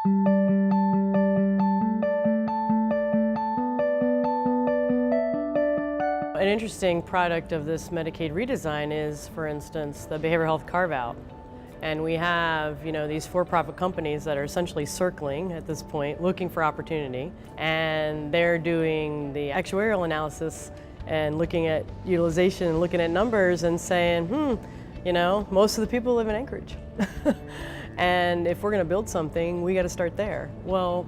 An interesting product of this Medicaid redesign is, for instance, the behavioral health carve-out. And we have, these for-profit companies that are essentially circling at this point, looking for opportunity. And they're doing the actuarial analysis and looking at utilization and looking at numbers and saying, most of the people live in Anchorage. And if we're going to build something, we got to start there. Well,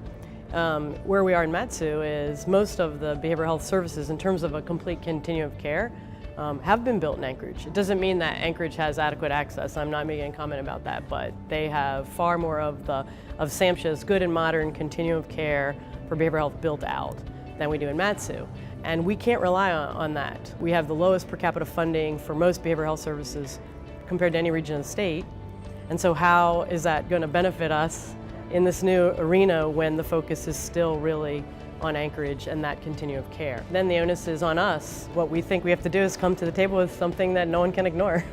where we are in Matsu is most of the behavioral health services, in terms of a complete continuum of care, have been built in Anchorage. It doesn't mean that Anchorage has adequate access. I'm not making a comment about that, but they have far more of SAMHSA's good and modern continuum of care for behavioral health built out than we do in Matsu. And we can't rely on that. We have the lowest per capita funding for most behavioral health services compared to any region of the state. And so how is that going to benefit us in this new arena when the focus is still really on Anchorage and that continuum of care? Then the onus is on us. What we think we have to do is come to the table with something that no one can ignore.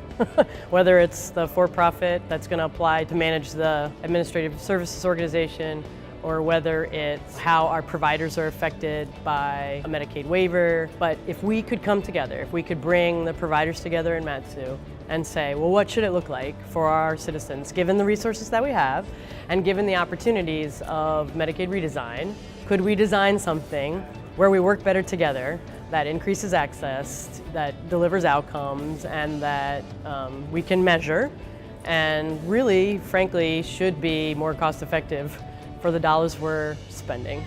Whether it's the for-profit that's going to apply to manage the administrative services organization, or whether it's how our providers are affected by a Medicaid waiver. But if we could come together, if we could bring the providers together in Matsu and say, well, what should it look like for our citizens, given the resources that we have and given the opportunities of Medicaid redesign? Could we design something where we work better together, that increases access, that delivers outcomes, and that we can measure, and really, frankly, should be more cost effective for the dollars we're spending?